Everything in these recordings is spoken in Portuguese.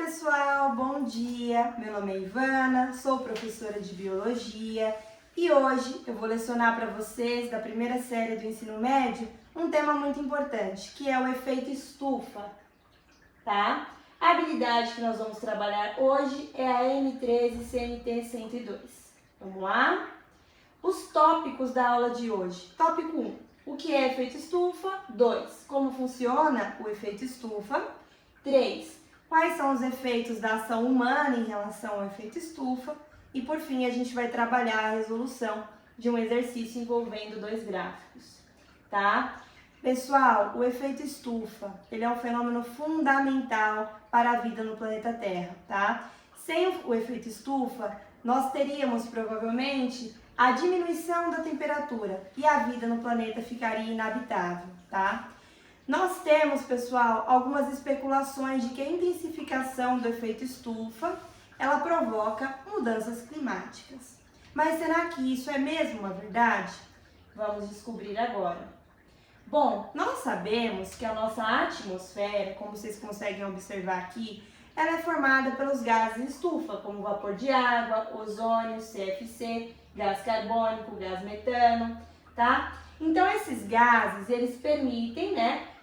pessoal, bom dia! Meu nome é Ivana, sou professora de Biologia e hoje eu vou lecionar para vocês, da primeira série do ensino médio, um tema muito importante, que é o efeito estufa, tá? A habilidade que nós vamos trabalhar hoje é a M13 CNT 102. Vamos lá? Os tópicos da aula de hoje. Tópico 1, o que é efeito estufa? 2, como funciona o efeito estufa? 3, quais são os efeitos da ação humana em relação ao efeito estufa? E por fim, a gente vai trabalhar a resolução de um exercício envolvendo dois gráficos, tá? Pessoal, o efeito estufa, ele é um fenômeno fundamental para a vida no planeta Terra, tá? Sem o efeito estufa, nós teríamos provavelmente a diminuição da temperatura e a vida no planeta ficaria inabitável, tá? Nós temos, pessoal, algumas especulações de que a intensificação do efeito estufa, ela provoca mudanças climáticas. Mas será que isso é mesmo uma verdade? Vamos descobrir agora. Bom, nós sabemos que a nossa atmosfera, como vocês conseguem observar aqui, ela é formada pelos gases estufa, como vapor de água, ozônio, CFC, gás carbônico, gás metano, tá? Então, esses gases, eles permitem,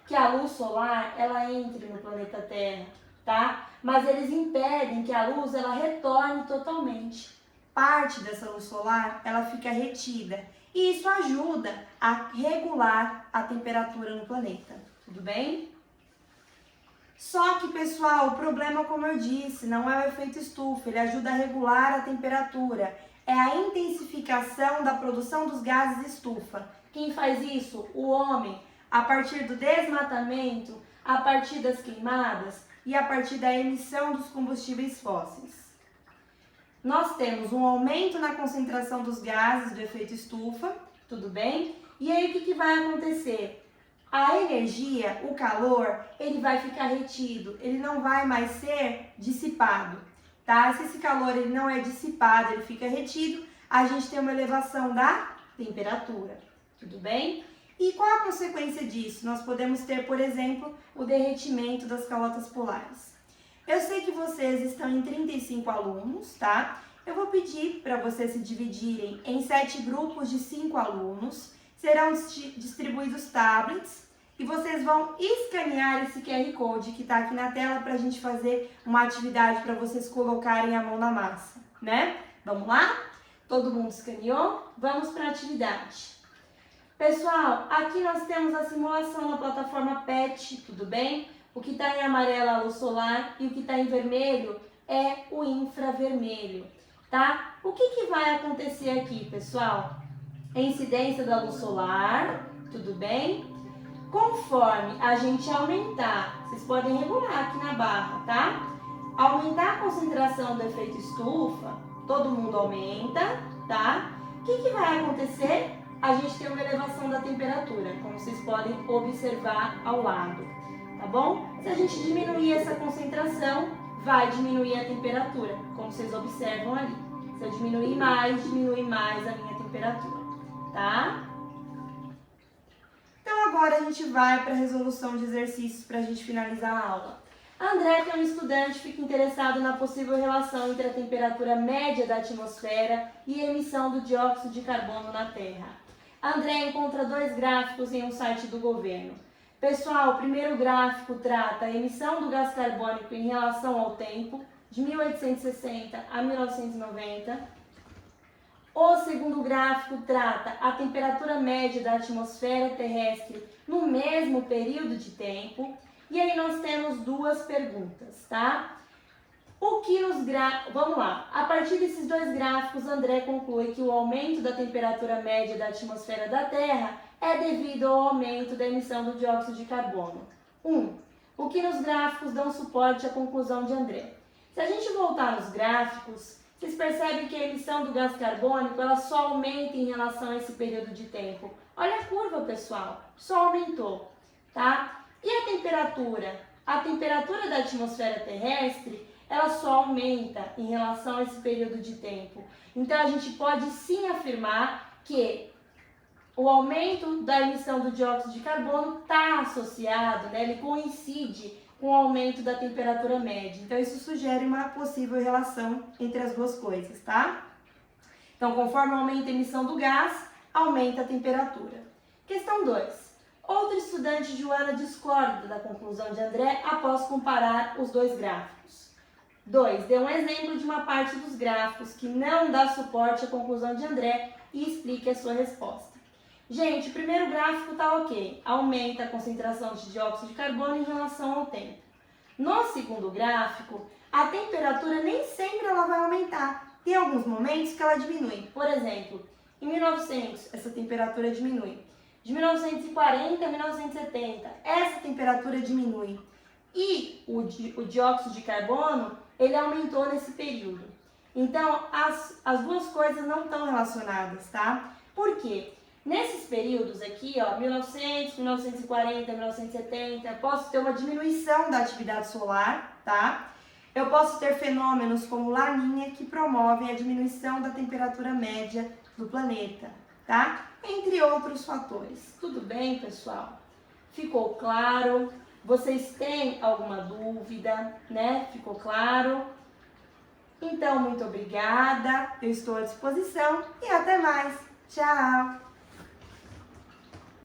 que a luz solar, ela entre no planeta Terra, tá? Mas eles impedem que a luz, ela retorne totalmente. Parte dessa luz solar, ela fica retida. E isso ajuda a regular a temperatura no planeta, tudo bem? Só que, pessoal, o problema, como eu disse, não é o efeito estufa, ele ajuda a regular a temperatura. É a intensificação da produção dos gases estufa. Quem faz isso? O homem, a partir do desmatamento, a partir das queimadas e a partir da emissão dos combustíveis fósseis. Nós temos um aumento na concentração dos gases do efeito estufa, tudo bem? E aí o que vai acontecer? A energia, o calor, ele vai ficar retido, ele não vai mais ser dissipado, tá? Se esse calor ele não é dissipado, ele fica retido, a gente tem uma elevação da temperatura, tudo bem? E qual a consequência disso? Nós podemos ter, por exemplo, o derretimento das calotas polares. Eu sei que vocês estão em 35 alunos, tá? Eu vou pedir para vocês se dividirem em 7 grupos de 5 alunos. Serão distribuídos tablets e vocês vão escanear esse QR Code que está aqui na tela para a gente fazer uma atividade para vocês colocarem a mão na massa, né? Vamos lá? Todo mundo escaneou? Vamos para a atividade. Pessoal, aqui nós temos a simulação na plataforma PET, tudo bem? O que está em amarelo é a luz solar e o que está em vermelho é o infravermelho, tá? O que vai acontecer aqui, pessoal? A incidência da luz solar, tudo bem? Conforme a gente aumentar, vocês podem regular aqui na barra, tá? Aumentar a concentração do efeito estufa, todo mundo aumenta, tá? O que vai acontecer? A gente tem uma elevação da temperatura, como vocês podem observar ao lado, tá bom? Se a gente diminuir essa concentração, vai diminuir a temperatura, como vocês observam ali. Se eu diminui mais a minha temperatura, tá? Então agora a gente vai para a resolução de exercícios para a gente finalizar a aula. André, que é um estudante, fica interessado na possível relação entre a temperatura média da atmosfera e a emissão do dióxido de carbono na Terra. André encontra dois gráficos em um site do governo. Pessoal, o primeiro gráfico trata a emissão do gás carbônico em relação ao tempo, de 1860 a 1990. O segundo gráfico trata a temperatura média da atmosfera terrestre no mesmo período de tempo. E aí nós temos duas perguntas, tá? Vamos lá. A partir desses dois gráficos, André conclui que o aumento da temperatura média da atmosfera da Terra é devido ao aumento da emissão do dióxido de carbono. O que nos gráficos dão suporte à conclusão de André. Se a gente voltar nos gráficos, vocês percebem que a emissão do gás carbônico ela só aumenta em relação a esse período de tempo. Olha a curva, pessoal, só aumentou, tá? E a temperatura? A temperatura da atmosfera terrestre, ela só aumenta em relação a esse período de tempo. Então, a gente pode sim afirmar que o aumento da emissão do dióxido de carbono está associado, ele coincide com o aumento da temperatura média. Então, isso sugere uma possível relação entre as duas coisas, tá? Então, conforme aumenta a emissão do gás, aumenta a temperatura. Questão 2. Outro estudante, Joana, discorda da conclusão de André após comparar os dois gráficos. 2. Dê um exemplo de uma parte dos gráficos que não dá suporte à conclusão de André e explique a sua resposta. Gente, o primeiro gráfico está ok. Aumenta a concentração de dióxido de carbono em relação ao tempo. No segundo gráfico, a temperatura nem sempre ela vai aumentar. Tem alguns momentos que ela diminui. Por exemplo, em 1900, essa temperatura diminui. De 1940 a 1970, essa temperatura diminui. E o dióxido de carbono, ele aumentou nesse período. Então, as duas coisas não estão relacionadas, tá? Por quê? Nesses períodos aqui, ó, 1900, 1940, 1970, eu posso ter uma diminuição da atividade solar, tá? Eu posso ter fenômenos como Laninha que promovem a diminuição da temperatura média do planeta, tá? Entre outros fatores. Tudo bem, pessoal? Ficou claro? Vocês têm alguma dúvida, né? Ficou claro? Então, muito obrigada. Eu estou à disposição e até mais. Tchau!